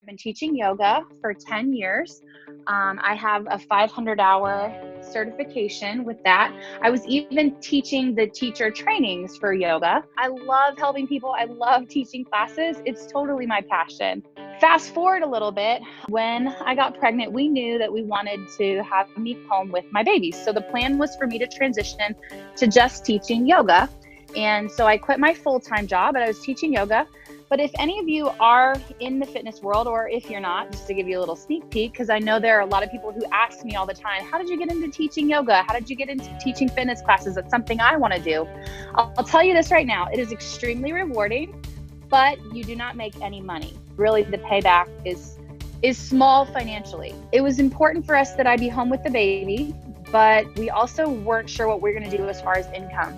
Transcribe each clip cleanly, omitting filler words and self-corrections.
I've been teaching yoga for 10 years. I have a 500-hour certification with that. I was even teaching the teacher trainings for yoga. I love helping people. I love teaching classes. It's totally my passion. Fast forward a little bit, when I got pregnant, we knew that we wanted to have me home with my babies. So the plan was for me to transition to just teaching yoga. And so I quit my full-time job and I was teaching yoga. But if any of you are in the fitness world, or if you're not, just to give you a little sneak peek, because I know there are a lot of people who ask me all the time, how did you get into teaching yoga? How did you get into teaching fitness classes? That's something I want to do. I'll tell you this right now. It is extremely rewarding, but you do not make any money. Really, the payback is small financially. It was important for us that I be home with the baby, but we also weren't sure what we're going to do as far as income.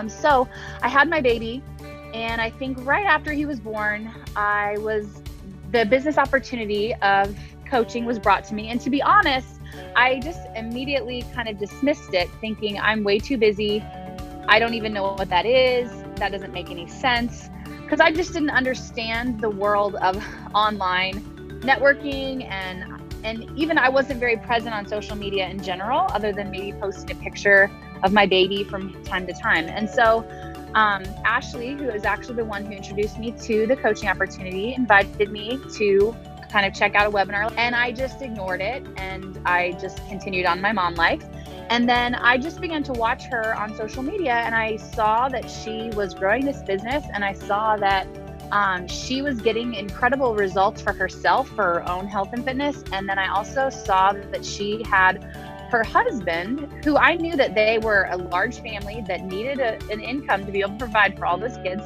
So I had my baby. And I think right after he was born, the business opportunity of coaching was brought to me. And to be honest, I just immediately kind of dismissed it, thinking I'm way too busy. I don't even know what that is. That doesn't make any sense. Because I just didn't understand the world of online networking, and even I wasn't very present on social media in general, other than maybe posting a picture of my baby from time to time. And so Ashley, who is actually the one who introduced me to the coaching opportunity, invited me to kind of check out a webinar, and I just ignored it and I just continued on my mom life. And then I just began to watch her on social media, and I saw that she was growing this business, and I saw that she was getting incredible results for herself, for her own health and fitness. And then I also saw that she had her husband, who I knew that they were a large family that needed an income to be able to provide for all those kids.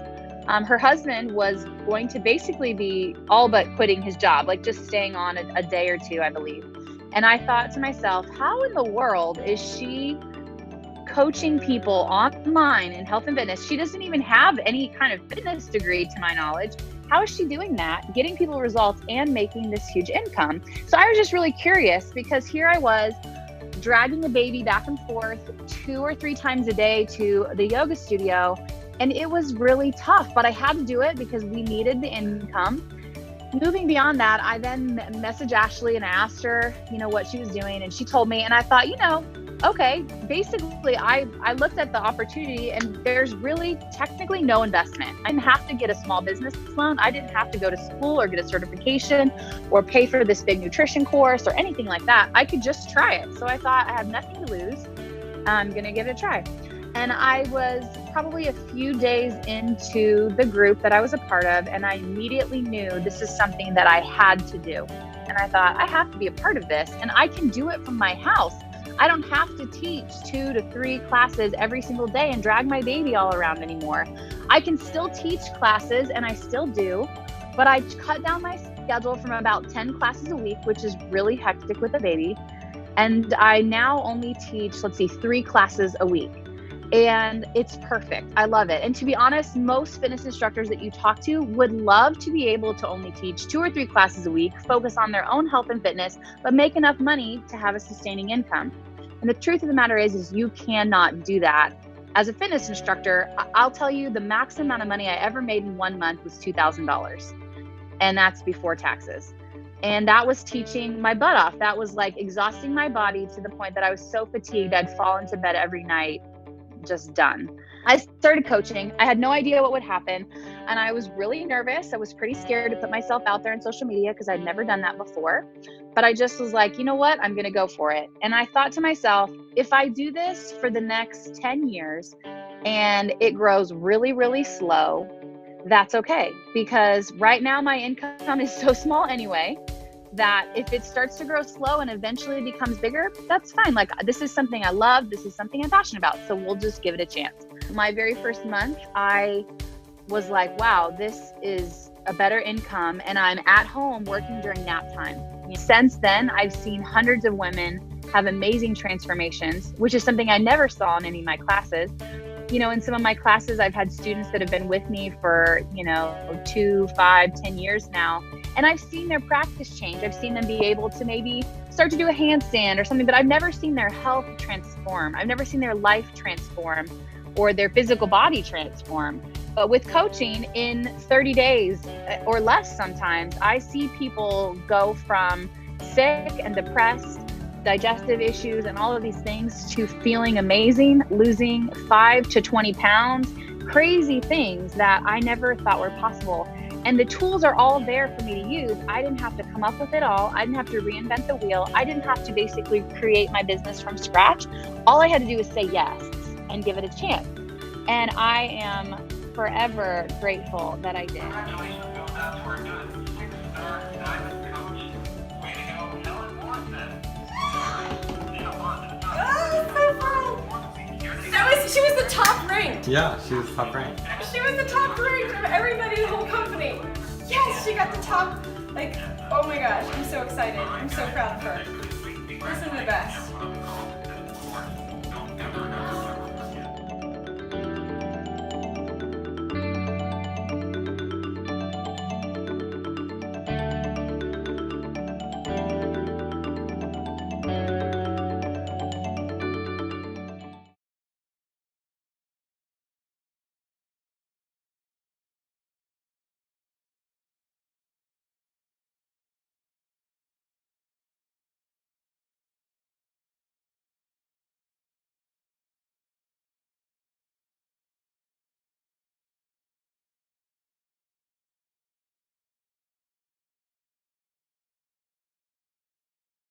Her husband was going to basically be all but quitting his job, like just staying on a day or two, I believe. And I thought to myself, how in the world is she coaching people online in health and fitness? She doesn't even have any kind of fitness degree, to my knowledge. How is she doing that, getting people results and making this huge income? So I was just really curious, because here I was, dragging the baby back and forth 2 or 3 times a day to the yoga studio. And it was really tough, but I had to do it because we needed the income. Moving beyond that, I then messaged Ashley and I asked her, what she was doing. And she told me, and I thought, okay, basically I looked at the opportunity, and there's really technically no investment. I didn't have to get a small business loan. I didn't have to go to school or get a certification or pay for this big nutrition course or anything like that. I could just try it. So I thought, I have nothing to lose. I'm going to give it a try. And I was probably a few days into the group that I was a part of, and I immediately knew this is something that I had to do. And I thought, I have to be a part of this, and I can do it from my house. I don't have to teach 2 to 3 classes every single day and drag my baby all around anymore. I can still teach classes, and I still do, but I cut down my schedule from about 10 classes a week, which is really hectic with a baby. And I now only teach, 3 classes a week. And it's perfect. I love it. And to be honest, most fitness instructors that you talk to would love to be able to only teach 2 or 3 classes a week, focus on their own health and fitness, but make enough money to have a sustaining income. And the truth of the matter is you cannot do that. As a fitness instructor, I'll tell you, the max amount of money I ever made in 1 month was $2,000. And that's before taxes. And that was teaching my butt off. That was like exhausting my body to the point that I was so fatigued, I'd fall into bed every night, just done. I started coaching. I had no idea what would happen. And I was really nervous. I was pretty scared to put myself out there on social media because I'd never done that before. But I just was like, you know what? I'm going to go for it. And I thought to myself, if I do this for the next 10 years and it grows really, really slow, that's okay. Because right now my income is so small anyway, that if it starts to grow slow and eventually becomes bigger, that's fine. Like, this is something I love. This is something I'm passionate about. So we'll just give it a chance. My very first month, I was like, wow, this is a better income. And I'm at home working during nap time. Since then, I've seen hundreds of women have amazing transformations, which is something I never saw in any of my classes. In some of my classes, I've had students that have been with me for, 2, 5, 10 years now. And I've seen their practice change. I've seen them be able to maybe start to do a handstand or something, but I've never seen their health transform. I've never seen their life transform or their physical body transform. But with coaching, in 30 days or less sometimes, I see people go from sick and depressed, digestive issues, and all of these things to feeling amazing, losing 5 to 20 pounds, crazy things that I never thought were possible. And the tools are all there for me to use. I didn't have to come up with it all. I didn't have to reinvent the wheel. I didn't have to basically create my business from scratch. All I had to do was say yes and give it a chance. And I am forever grateful that I did. Congratulations, Bill. That's where good. 6-star diamond coach. Way to go, Helen Morrison. She was the top ranked. Yeah, she was top ranked. She was the top ranked of everybody in the whole company. Yes, she got the top, like, oh my gosh, I'm so excited. I'm so proud of her. This is the best.